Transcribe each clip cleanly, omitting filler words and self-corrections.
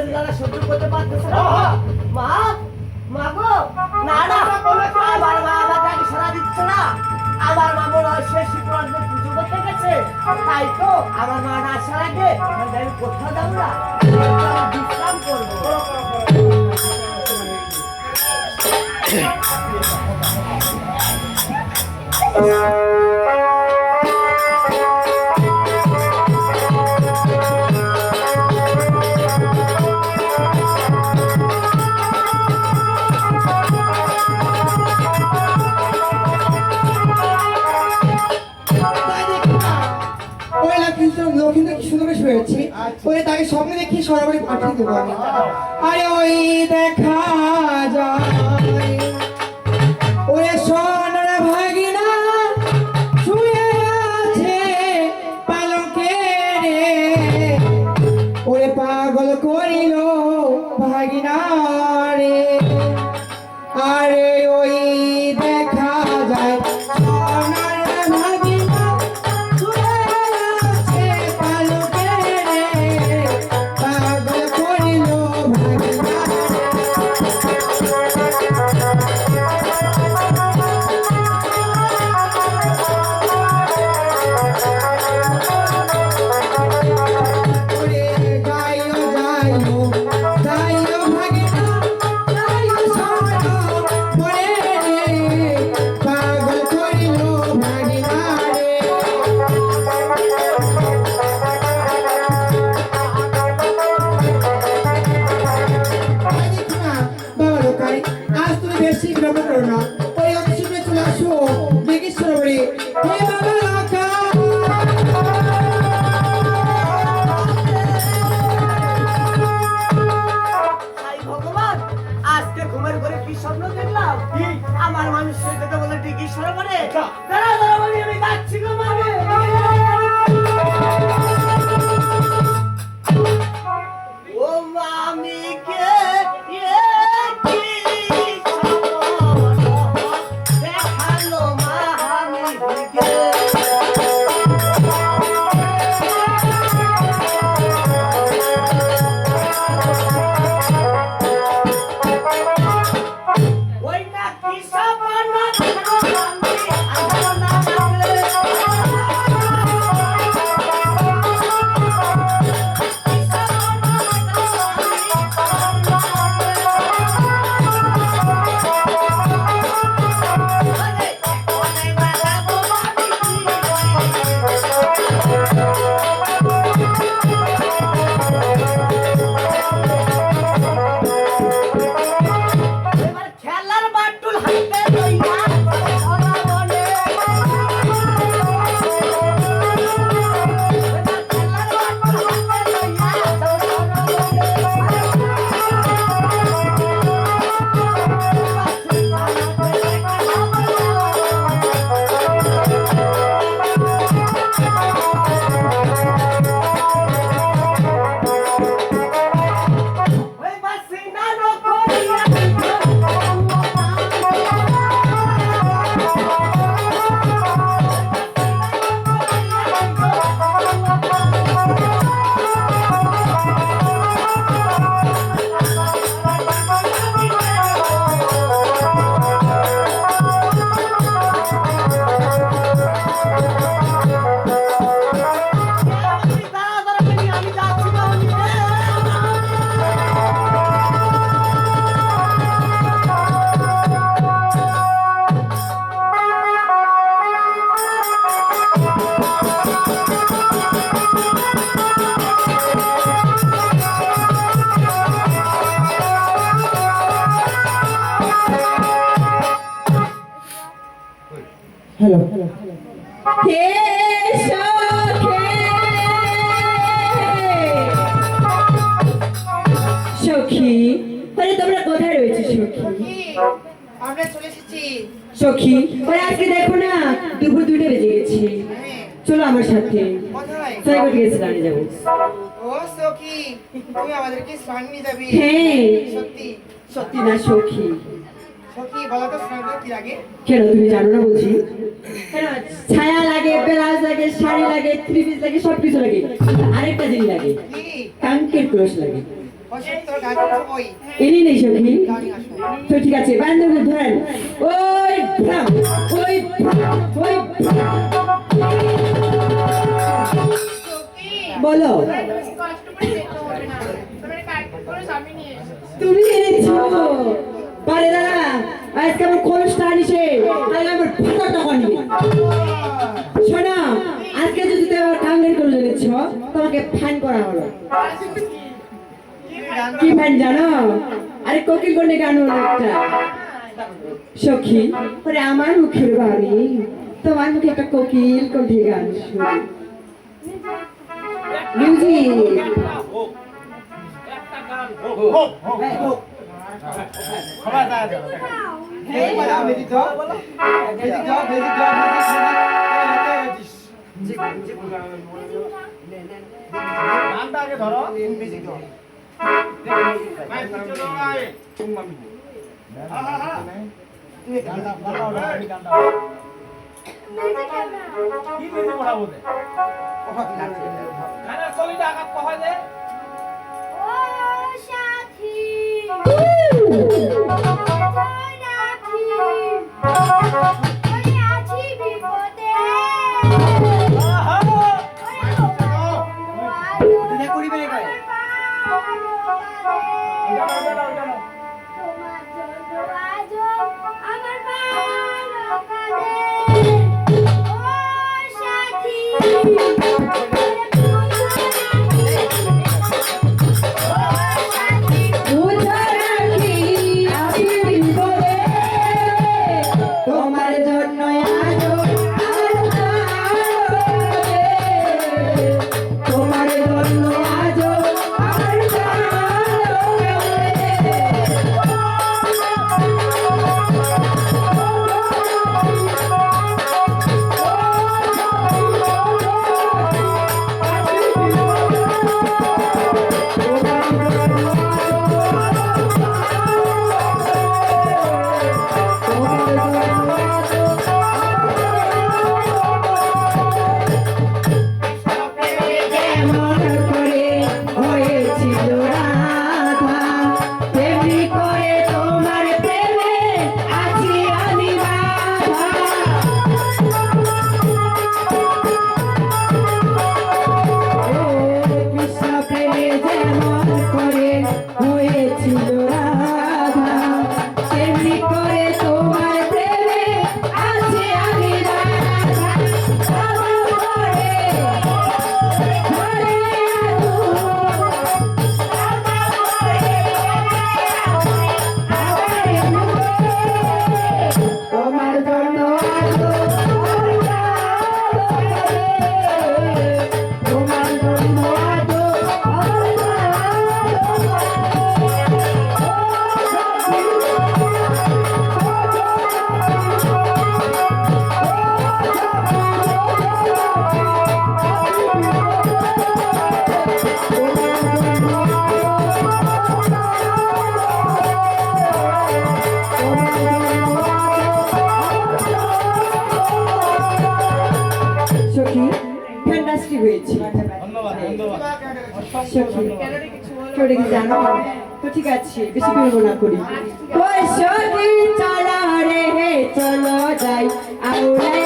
বেদনা সহ্য করতে পারতেছে না মা। মা গো, না না, আমার মা আমাকে সারা দিচ্ছে না। আমার মা মনে হয় সে শিবরাত্রে পুজো করতে গেছে, তাই তো আমার মা না আসার আগে আমি কোথাও যাবো না, বিশ্রাম করবো। তাকে স্বপ্নে দেখি সরাসরি পাঠিয়ে দেবো আমি। আরে ওই দেখা যায় ওরে সোনার ভাগিনা শুয়ে আছে পালকে রে, ওরে পাগল করিল ভাগিনা রে। আরে ওই দেখা যায় সোনার ভাগিনা শুয়ে আছে পালকে রে, পাগল করিল ভাগিনা ওরে গাইও গাইও গাইও ভাগিনা গাইও সোনা ওরে রে, পাগল করিল ভাগিনা রে। আজ তুমি বেশি বিলম্ব করো না, ওই অতিশীঘ্র চলে আসো মেঘের সরোবরে। হে বাবা রাখা হাই ভগবান, আজকে ঘুমের ঘরে কি স্বপ্ন দেখলাম? আমার মানুষ সেটা বলে ডিগি সরোবরে। দাঁড়া দাঁড়া বলি, আমি যাচ্ছি গো মানে। ও মামি কে কি দেখালো মামিকে। ওই না কি সাবানা দেখালো মামি, এবার খেলার বাটুল হাতে লইয়া ওরা বলে, এবার খেলার বাটুল হাতে লইয়া ওরা বলে, ওই বাসিনা নকরিয়া আমি যাচ্ছি না। হ্যালো হে সখী, আরে তোমরা কোথায় রয়েছে সখী? আমরা চলে এসেছি। সখী, ওরে আজকে দেখো না দুপুর 2টা বেজে গেছে। চলো আমার সাথে, কোথায়? সাইকেল গিয়ে স্নানে যাবো। ও সখী, তুমি আমাদেরকে স্নান নিয়ে যাবি? হ্যাঁ সত্যি? সত্যি না সখী। সখী বলো তো স্নান করতে কি লাগে? কেন তুমি জানো না বলছি? কেন ছায়া লাগে, ব্লাউজ লাগে, শাড়ি লাগে, থ্রি পিস লাগে, সবকিছু লাগে, আরেকটা জিনিস লাগে, কি? কানকের ক্লোজ লাগে। ও এরই নেই সখী তো ঠিক আছে বান্ধব ধরেন ওই ভ্রাম, ওই ভ্রাম, ওই ভ্রাম। বলো তুমি এনেছো পারে দাদা আজকে আমার খরচটা আনিছে তাহলে আমার ফাটাটা আনবে শোনা আজকে যদি তুমি আমার কাঙ্গের করে এনেছ তোমাকে ফ্যান করা হলো কি ফ্যান জানো আরে কোকিল কন্যা গান হলো একটা সখী পরে আমার মুখের বাড়ি তোমার মুখে একটা কোকিল কণ্ঠে গান শুনি মিউজিক তোমার জন্য আজো তোমার জন্য আজো ফ্যান্টাস্টিক হয়েছে সখী জানো তো ঠিক আছে বেশি বিড়ম্বনা করি ওই সখী চলো রে চলো যাই আউড়ায়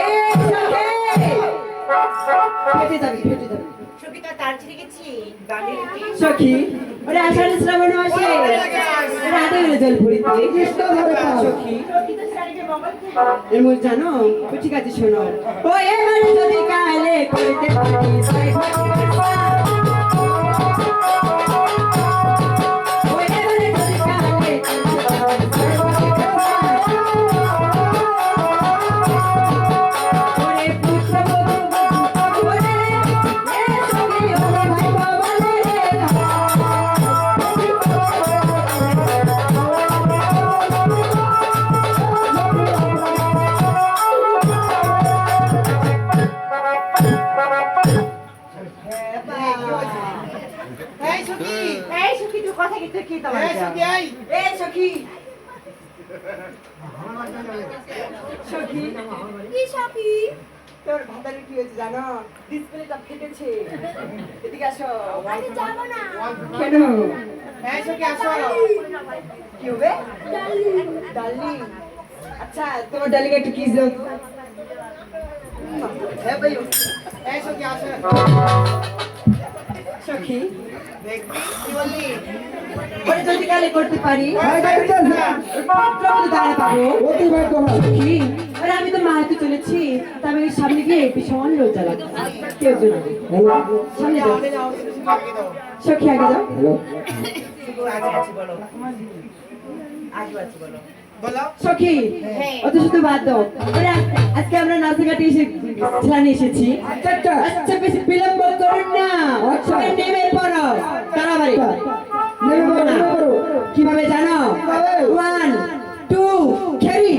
এই সখী! ফেটে যাবে, ফেটে যাবে। সখীটা তার ছিঁড়ে গেছি গানের সখী, ওরে আষাঢ় শ্রাবণ মাসে রাধে গেলে জল ভরিতে কৃষ্ণ ধরে পাও। সখী, এর মধ্যে জানো? তো ঠিক আছে শোনো। ও এবারে যদি কালে করতে পারি তাই ও এবারে যদি কালে ওরে পুত্রবধূ বলে এ সখী ওরে ভাই বলে এই সখী তুই কথা কি কি তোমার এই সখী সখী কি সখী? তোর ভাতারে কি হয়েছে জানো? ডিসপ্লেটা ফেটেছে। এদিকে আসো। আমি যাবো না। কেন? এই সখী আসো কি হবে? ডার্লিং। আচ্ছা তোমার ডার্লিং একটু কিস দাও। হ্যাঁ ভাই। এই সখী আসো সখী দেখবি কি বললি ওরে যদি কালে করতে পারি পুত্রবধূ দাঁড়া পাবো। সখী আরে আমি তো মাহাতে চলেছি তা আমি সামনে গিয়ে ভীষণ লজ্জা লাগছে। কেউ জন সামনে যাও। আগে যাও আগে দাও সখী আগে যাও। আগে আছি বলো আগে আছি বলো বলো সখী অত শুধু বাদ দাও। আরে আজকে আমরা নাচে এসে খেলানি এসেছি। আচ্ছা বেশি বিলম্ব করুন না। সবাই নেমে পড়ো তাড়াতাড়ি নেমে পড়ো না। কিভাবে জানো? 1 2 3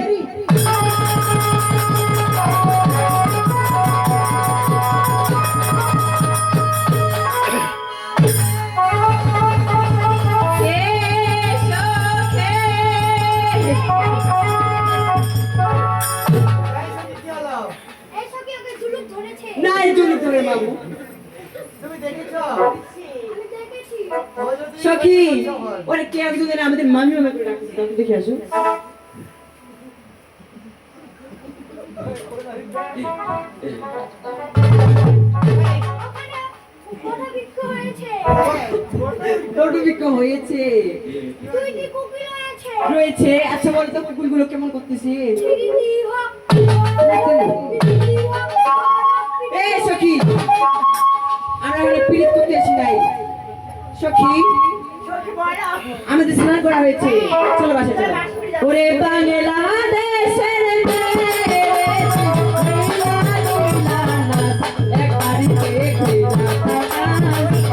কি হলো এই সখী ওকে জুলুক ধরেছে। না এই জন্য তোরে বাবু। তুমি দেখেছো আমি দেখেছি। ও যদি সখী ওরে কে একজন আমাদের মামি মামি করে ডাকছে। তুমি দেখে আসো। ওখানে কথা বিক্ষ হয়েছে। দৌড় বিক্রম হয়েছে দুইটি কুকিল হয়েছে। রয়েছে। আচ্ছা বল তো কুকুরগুলো কেমন করতেছে? চিড়িনি হক। এই সখী আমরা এখানে পীড়িত করতে আসি নাই। সখী সখী বলো আমাদের স্নান করা হয়েছে। চলো বাসা চলো। ওরে বাংলাদেশের মেয়ে, লীলা লীলা নাচ, একবারই দেখে না থাকাস,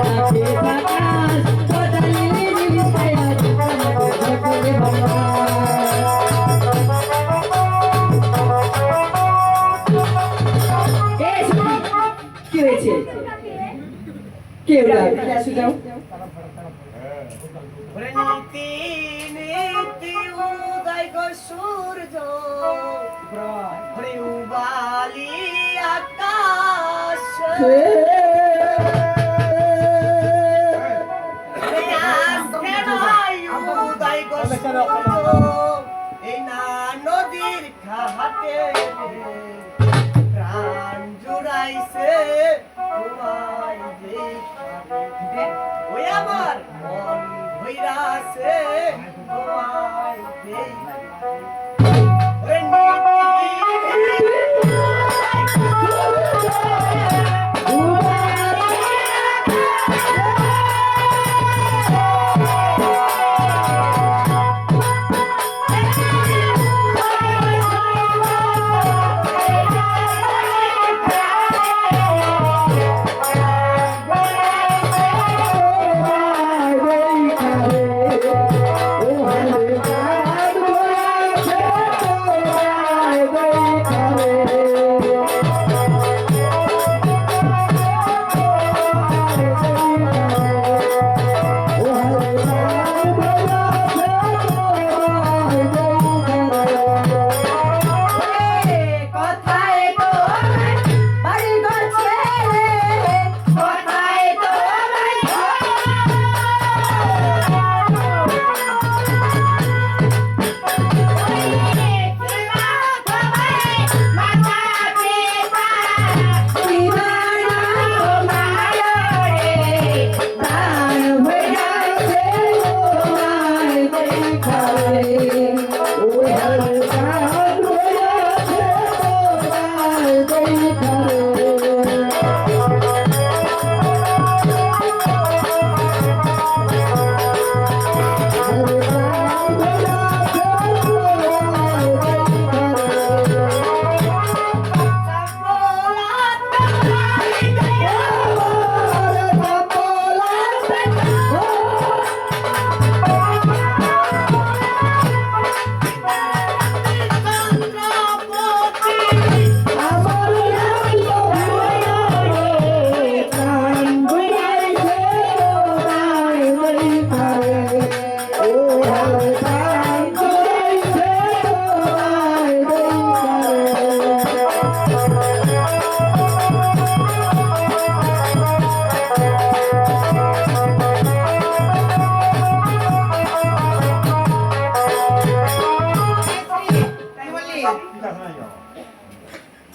নাচে থাকাস, তোরা লিলি লিলি ছায়া জীবনে করে বাবা। এই সখী, কি হয়েছে? কে ওরা? আসো যাও। ওরে নীতি নীতি উদয় গো সূর্য ওরে উবালি আকাশ ওরে আজকে নয় উদয় গো সূর্য এই না নদীর ঘাটে প্রাণ জুড়াইছে তোমায় দেখে ওই আমার মন ভৈরাছে তোমায় দেখে ওরে Oh,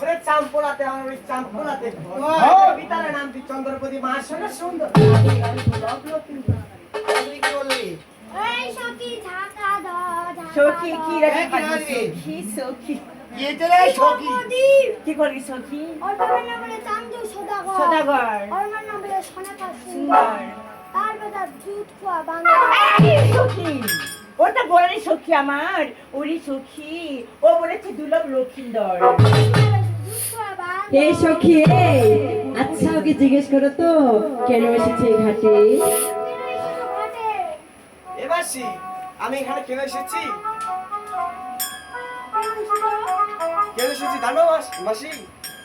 ওরে চাম্পলাতে আমার ওই চাম্পলাতে পিতার নাম কি চন্দ্রপতি মাসনা সুন্দর আমি গোলাপ লক্ষ্মী তুই কি বললি? এই সখী ঢাকা দাও ঢাকা সখী কি দাও। রে কি রাখবি? কি সখী এটা রে সখী। প্রদীপ। কি করি সখী ওর বাবার নাম বলে চান্দু সদাগর। সদাগর। ওর মার নাম বলে সোনাকা সুন্দর। সুন্দর। তার বেটা দুধ খোয়া বাংলা। এই সখী ওটা বলে সখী আমার ওরি সখী ও বলেছে দুর্লভ লক্ষিন্দর দুধ খোয়া বাংলা। এই সখী এই, আচ্ছা ওকে জিজ্ঞেস করো তো কেন এসেছে এই ঘাটে? কেন এসেছো ঘাটে? এবারছি আমি এখানে কেন এসেছি কেন এসেছো? জানো মাসি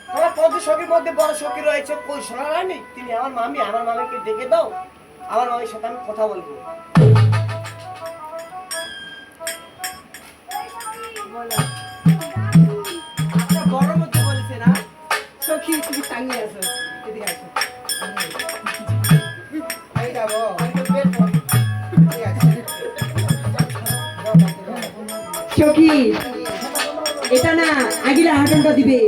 তোমার পঞ্চ সখীর মধ্যে বড় সখী রয়েছে কই সোনা রানী তিনি আমার মামিকে ডেকে দাও আমার মামির সাথে আমি কথা বলবো এই সখী, বলো ডাকুন। আচ্ছা বড় মধ্যে বলেছে না সখী তুমি টাঙ্গি আছো এদিকে আসো আমি যাবো। ঠিক আছে। সখী এটা না আগিলা হাটনটা দিবে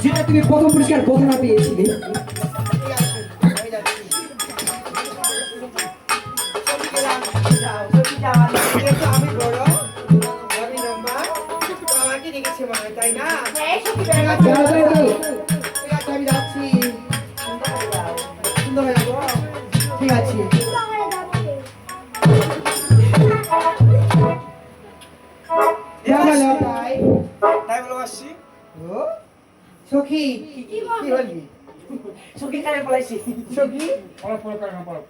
যেটা তুমি প্রথম পুরস্কার প্রথমে পেয়েছিলে। ঠিক আছে, আমি যাচ্ছি। সখী গেলাম। যাও সখী যাওয়া যেহেতু আমি বড়, আমি লম্বা, তো আমাকে রেখেছে মনে হয়, তাই না? এই সখী ঠিক আছে, যাও, যাও, যাও। ঠিক আছে, আমি যাচ্ছি। সুন্দর হয়ে যাবো। ঠিক আছে। বাংলায় যাবে। যা বলো, তাই। তাই বলো মাসি ও, সখী কি কি বলবি? সখী কারে বলাইছি সখী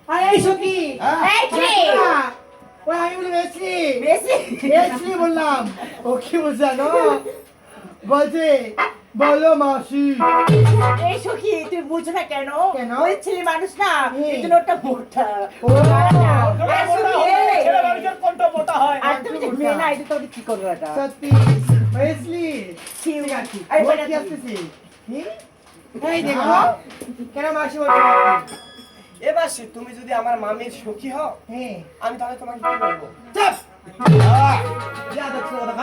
আরে এই সখী এই কে? না, ওই আমি বলি মেসি মেসি বললাম ও কি বলছে জানো বলছে বলো মাসি এই সখী তুই বুঝো না কেন কেন? ওই ছেলে মানুষ না হুম। এই জন্য ওটা মোটা ও, আর সখী, এই, ছেলে মানুষের কণ্ঠ মোটা হয় আর তুমি যে মেয়ে না এটা তোর কি করবো এটা সত্যি মেসলি ঠিক আছে আরে ওর বেটা কি তুই- আসতেছে কি? এই দেখো কেন মাসি বলছে মাসি? এবার তুমি যদি আমার মামির সখী হও হ্যাঁ আমি তাহলে তোমাকে কি বলবো চুপ বিয়াদব ছিল কথা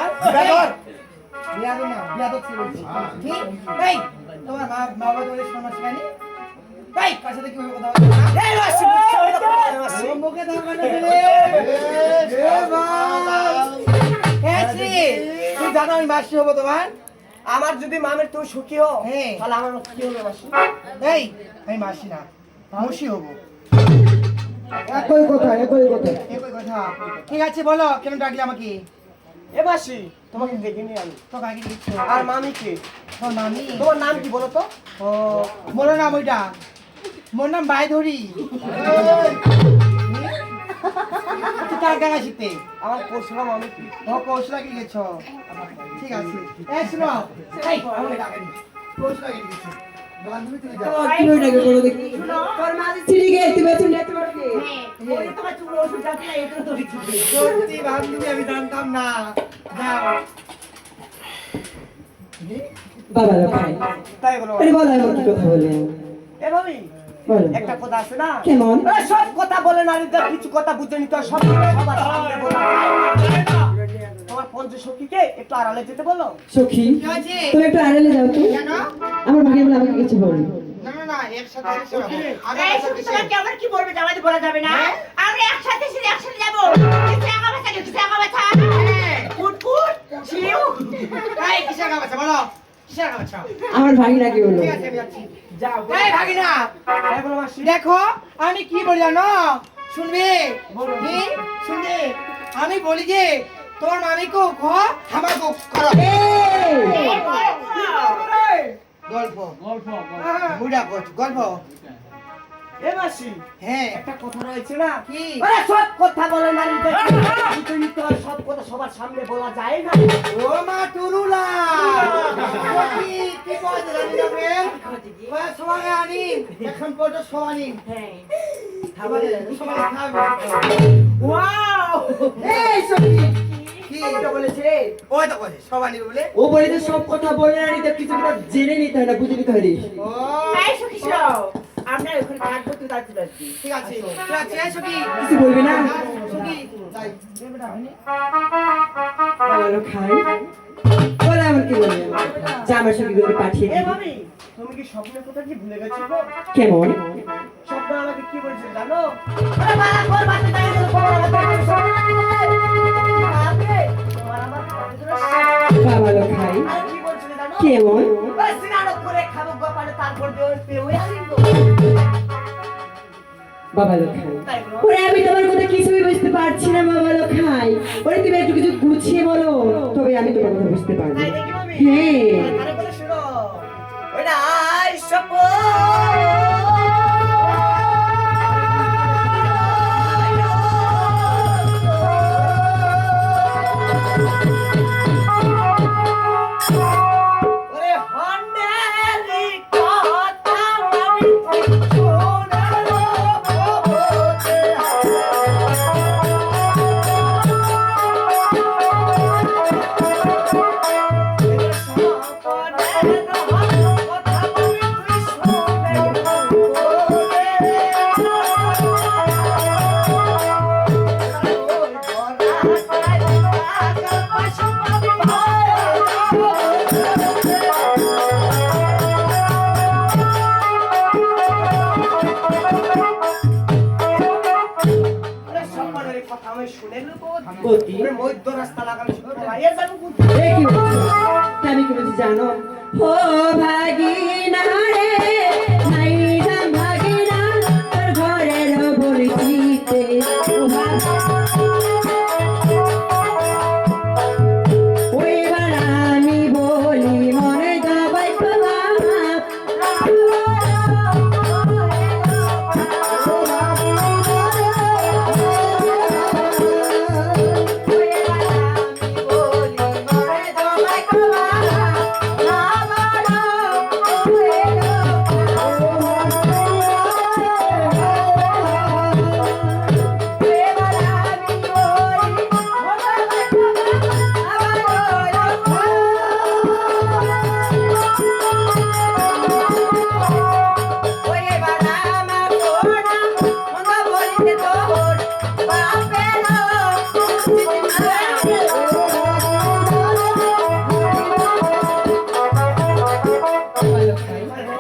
বিয়াদব না বিয়াদব ছিল বলছি কি এই তোমার মা বাবা তোমাদের শোনা শেখায়নি এই কার সাথে কিভাবে কথা বলছো না এই মাসি মুখে আমি কথা বলে মাসি ও মুখে ধাক্কা না দিলে এ ভাই তুই জানো আমি মাসি হবো তোমার আমার যদি মামের তুমি সুখী হও হ্যাঁ। তাহলে আমার কি হবে মাসি এই আমি মাসি না মুসি হবো একই কথা একই কথা। একই কথা ঠিক আছে বলো কেন ডাকলে আমাকে এ মাসি তোমাকে দেখিনি আমি তো আগে দিচ্ছ আর মামিকে তোর মামি তোমার নাম কি বলো তো ও মোর নাম ওইটা মোর নাম বাইধরি তুই কার গান শিখতে আমার পরশুরাম মামি কি ও কৌশলা কি গেছ ঠিক আছে এই শুনো এই আমাকে ডাকেনি কৌশলা কি গেছ বান্ধবী তুমি যাও কি হইটাকে বলো দেখি। তোর মা চিড়ি গে তুমি তুমি তোমাকে ওই তোমার চুল ওষুধ যাচ্ছে না এটা তোর চুল সত্যি বান্ধবী আমি জানতাম না যাও বাবা লোকাই তাই বলো আরে বলো এমন কি কথা বললেন এ ভাবি বলো একটা কথা আছে না কেমন? এ, সব কথা বলে না দিদা কিছু কথা বুঝে নিতে হয় সব সবার সামনে বলা যায় না। তোমার পঞ্চ সখীকে একটু আড়ালে যেতে বলো সখী কি আছে তুমি একটু আড়ালে যাও তো কেন আমার ভাগে বলে আমাকে কিছু বলো না না না একসাথে শেষ হবে আগে এই একসাথে সখী তোমাকে আমার কি বলবে জামাইতে বলা যাবে না হ্যাঁ? আমরা একসাথে যাবো কিছু আগা ব্যথা কুট কুট ছিউ এই কিসের গাছ বলো কিসের গাছ আমার ভাগিনাকে বলো ঠিক আছে আমি যাচ্ছি যাও এই ভাগিনা তাই বলো মাসি দেখো আমি কি বলি জানো শুনবে কি শুনবে আমি বলি যে তোর মামিকে খ আমার করো গল্প বুড়া গল্প এ মাসি হ্যাঁ একটা কথা রয়েছে না কি আরে সব কথা বলে না দিদা বুঝে নিতে হয় সব কথা সবার সামনে বলা যায় না ও মা টুরুলা কি কি কয় জানি যাবেন ওই সময় আনি এখন পর্যন্ত সমানি খাবার সময় খাবে ওয়াও এই সখী কি এটা বলেছে ওই তো বলে সমানি বলে ও বলে যে সব কথা বলে না নিতে কিছু কথা জেনে নিতে হয় না বুঝে নিতে হয় রে। ও এই সখী শোনো আমরা ওখানে থাকবো তুই যাচ্ছি যাচ্ছি ঠিক আছে ঠিক আছে এই সখী কিছু বলবি না সখী যাই বেটা হয়নি বাবা লোকাই কি বলবেন যে আমার সঙ্গে করে পাঠিয়ে এ দিন মামি তুমি কি স্বপ্নের কথা কি ভুলে গেছো গো? কেমন স্বপ্ন আমাকে কি বলেছিল জানো? আরে বাবা কোন বাচ্চা তাই তো খবর আমাকে আপনি তোমার আমার বাবা লোক খাই আর কি বলছিল জানো? কেমন ওই সিনানো করে খাবো গোপালে তারপর দেওয়ার পেয়ে আসিব। বাবা লোক খাই তাই বলো? ওরে আমি তোমার কথা কিছুই বুঝতে পারছি না বাবা লোক খাই ওরে তুমি একটু কিছু গুছিয়ে বলো তবে আমি তোমার কথা বুঝতে পারবো তাই নাকি মামি? হ্যাঁ আরে বলে শোনো ওইটা আইসপ ওরে হন্ডেরি কথা আমি শোনালো বলতে গতি মধ্য রাস্তা লাগানো শুরু করাইয়া যাবো এ কি বলছো তা আমি কি বলছি জানো ও ভাগিনা রে নাই নাম ভাগিনা তোর ঘরের বলিতে ও ওই বার আমি বলি মনে যাবাই তোমার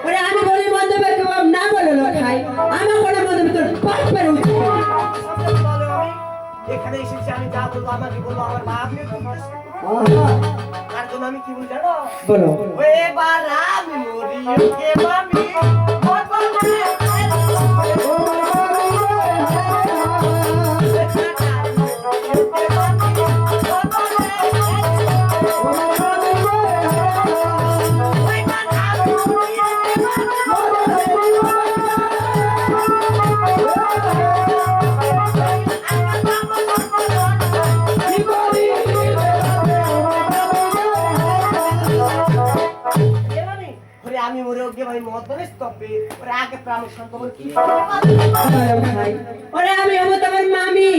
ওরে আমি বলি মন্তব্য কেউ না বলো লোকাই আমার কোনো মন্তব্য তোর পাশ পেরে উঠে এখানে এসেছি আমি যা বলবো আমাকে বলবো আমার মা আপনি তার জন্য আমি কি বলি জানো বলো এবার আমি মরি ওকে মামি আমি মরে ওকে ভাই মত বলে স্তপে ওরে আগে প্রাণের খবর কি ভাই ওরে আমি হবো তোমার মামি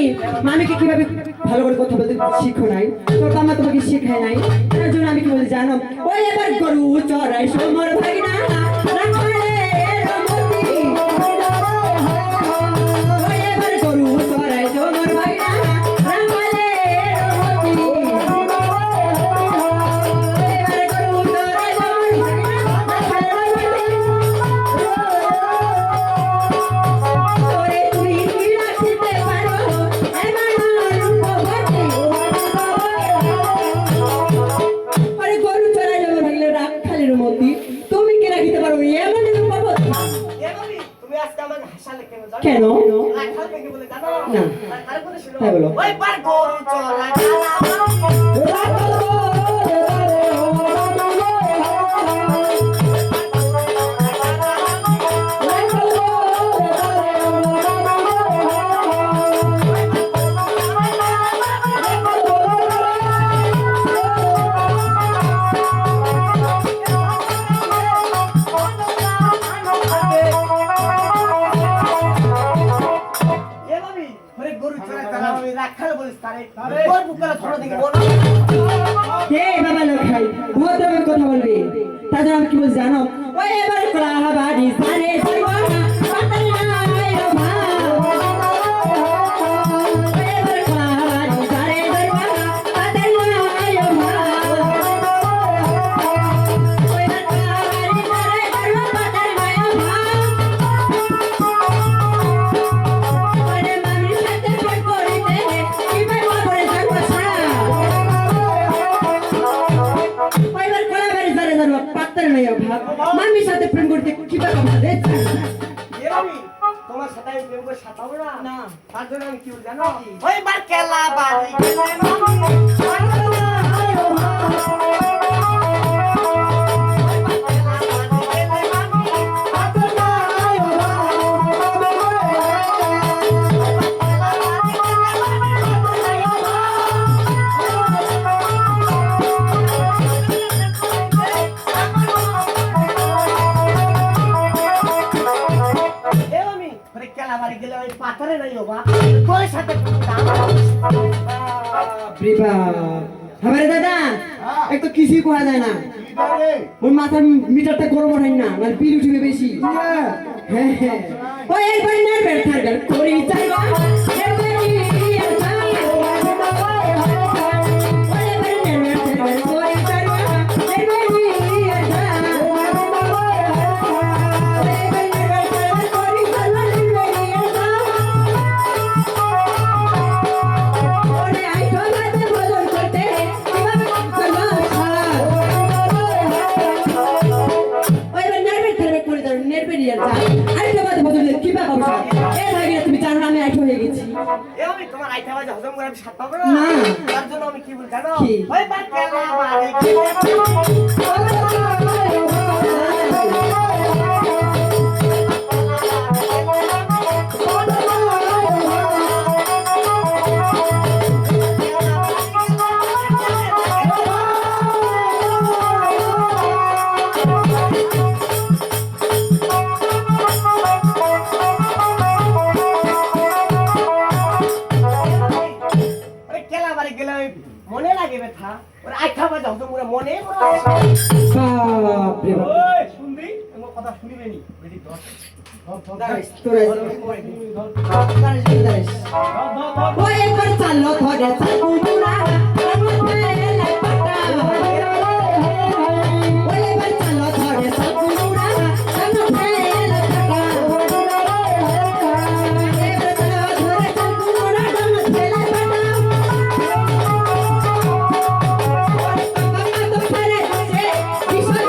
মামিকে কিভাবে ভালো করে কথা বলতে শিখো নাই তোর বাবা তোমাকে শেখায় নাই তার জন্য আমি কি বলি জানো ওই এবার গরু চড়াই সমর ভাগিনা রাখলে রমতি ওই এবার গরু চড়াই সমর ভাগিনা রাখলে রমতি এবার গরু চড়াই সমর ভাগিনা ওরে তুমি কি রাখতে পারো এমন রূপবতী আরে গরু চড়াই যাবে ভাগলে রাখালের মতি তুমি কি রাখতে পারো এমন রূপবতী এভাবে তুমি আজকে আমাকে হাসালে কেন জানো কেন রাখাল থেকে বলে জানো না। তার কথা শুনো তাই বলো। ওই পার গরু চড়াই এভাবে ওরে গরু চড়াই তারা আমি রাখাল বলিস তারে তোর বুকের ধরো দেখি বলো হে বাবা লোকাই ভদ্রভাবে কথা বলবি তার জন্য আমি কি বলছি জানো ওই এবার কলা বাড়ি সারে সর্বনা পাতাল নাই ও মা ওই এবার কলা বাড়ি সারে সর্বনা পাতাল নাই ও মা এ আমি তোমার সাথে আমি প্রেম করে সাঁতাবো না না। তার জন্য আমি কি বলি জানো ওই বার কেলা বাড়ি গেলে কেলা বাড়ি গেলে ওই পাথরে নাই বাবা তোর সাথে প্রিপা আমারে দাদা এক তো কিছুই করা যায় না ওই মাথার মিটারটা গরম হয় না মানে বিল উঠবে বেশি হ্যাঁ হ্যাঁ ওই একবার নেবেন থাকবেন করি চাইবা তুমি জানো আমি আইট হয়ে গেছি এ আমি তোমার আইটা বাজে হজম করে আমি সাত পাবো না না। তার জন্য আমি কি বলি জানো কি? ওই বার কেলা বাড়ি গেলে ওই কেলা বাড়ি গেলে ওই মনে লাগে ব্যথা ওর আইটা বাজে হজম করে মনে বাপ রে বাপ ওই শুনবি আমার কথা শুনিবে নি বেটি ধর দাঁড়াইস তোরা দাঁড়াইস ওই একবার চালো ধরে চালু মুরা ওই একবার চালো ধরে চালু মুরা চালু ফেলে টাকা একবার চালো ধরে চালু মুরা চালু ফেলে টাকা বাবা তো ফেলে সে কিশোর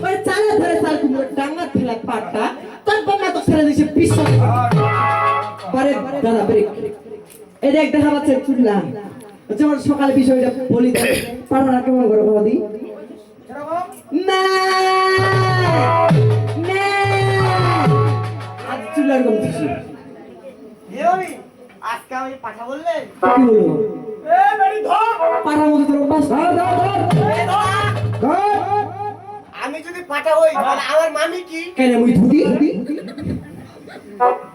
ওই চালো ধরে চালু মুরা ডাঙ্গা ফেলে পাটা তোর বাবা তো ছেড়ে দিছে পিছন পরে দাদা ব্রেক এই দেখ দেখা পাচ্ছে চুটলা যেমন সকালে বিষয়টা বলি পাড়া কেমন করে বাবা দি না না আজ চুলার গম দিছি এ আমি আজকে আমি পাঠা বললে কি বলবো এ বেটি ধর পাড়ার মধ্যে তোর বাস ধর এ ধর আমি যদি পাঠা হই তাহলে আমার মামি কি কেন মুই ধুদি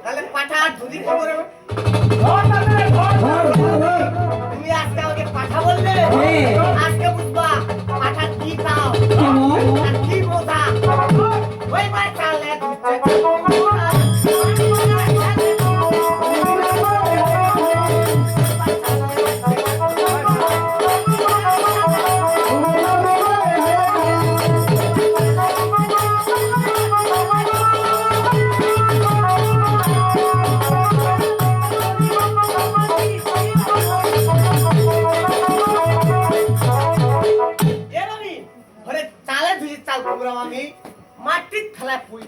তাহলে পাঠা আর ধুদি কি করে তুমি আজকে আমাকে পাঠা বললে হ্যাঁ। আজকে বুঝবা পাঠা কি তাও কেমন আর কি মজা ওই বার চালে এরমি ঘরে চালে ধুয়ে চাল কুমড়াম আমি মাটির থালায় পুই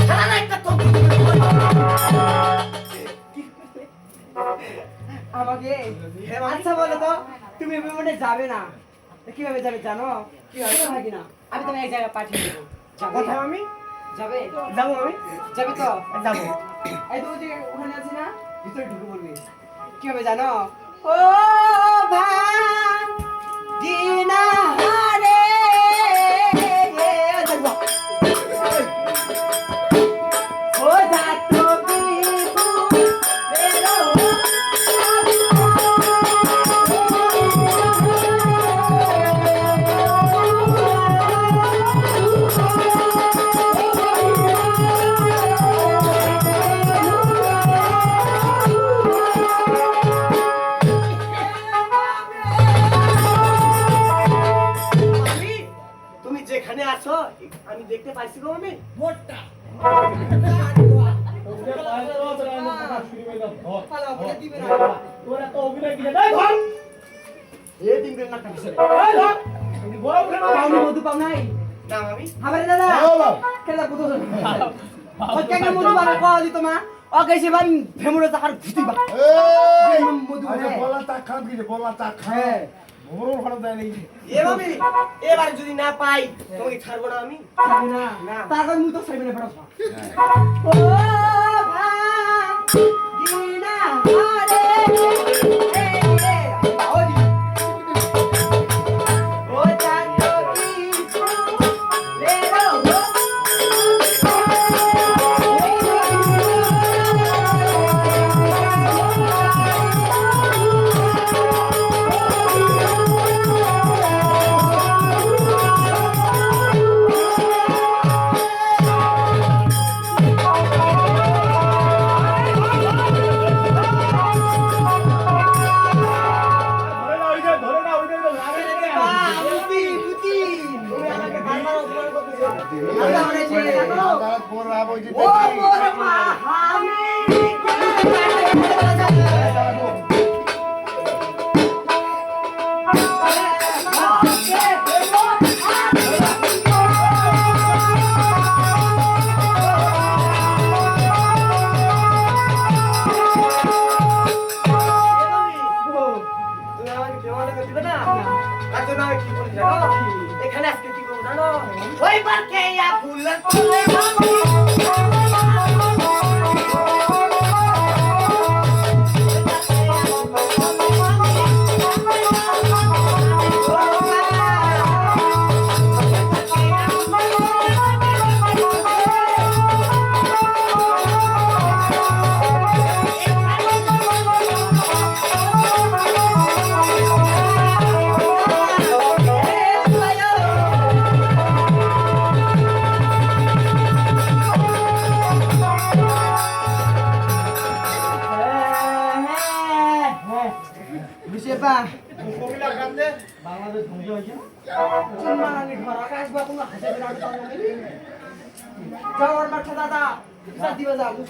থালা একটা তো আমাকে আচ্ছা বলো তো তুমি বিমানে যাবে না তো কিভাবে যাবে জানো কিভাবে ভাগি না আমি তোমাকে এক জায়গায় পাঠিয়ে দেবো যাবে কথা আমি যাবে যাবো আমি যাবে তো যাবো এই তো যে ওখানে আছে না ভিতরে ঢুকে বলবি কিভাবে জানো ও ভাগিনা রে ও যাতো বিবু বেরো আমি তুমি যেখানে আছো আমি দেখতে পাইছি গো আমি মোটটা পালাও বলে দিবে না তোরা তো অভিনয় কি দেয় ধর এই দিন বেল না কাটছে এই ধর আমি বড় উঠে না পাওনি মধু পাও নাই না মামি হাবারে দাদা কেলা বুঝো ওকে কে মধু বাবা কও দি তোমা ওকে সে বান ফেমুরে তার ভুতি বা মধু হ্যাঁ এ মামি এবার যদি না পাই তোমাকে ছাড়বো না আমি ছাড়বে না না। তারপর মুই তো ছাড়বে না ফেরত ও ভাগিনা আরে ওদি ও চাঁদো কিছু রে রো বুতি বুতি তুমি আমাকে বারবার অপমান করতেছো আমরা অনেক ছেড়ে জানো ও মোর মা আমি তুমি আমাকে জমাতে করতে না তার জন্য আমি কি করি জানো এখানে আজকে কি করবো জানো ওই পার্কে ফুলের ফুলে বিশেপা চুম্মানি ঘর আকাশ বা কোনো হাসে বিরাট যাওয়ার মাঠে দাদা বিচার দিবে যা মুখ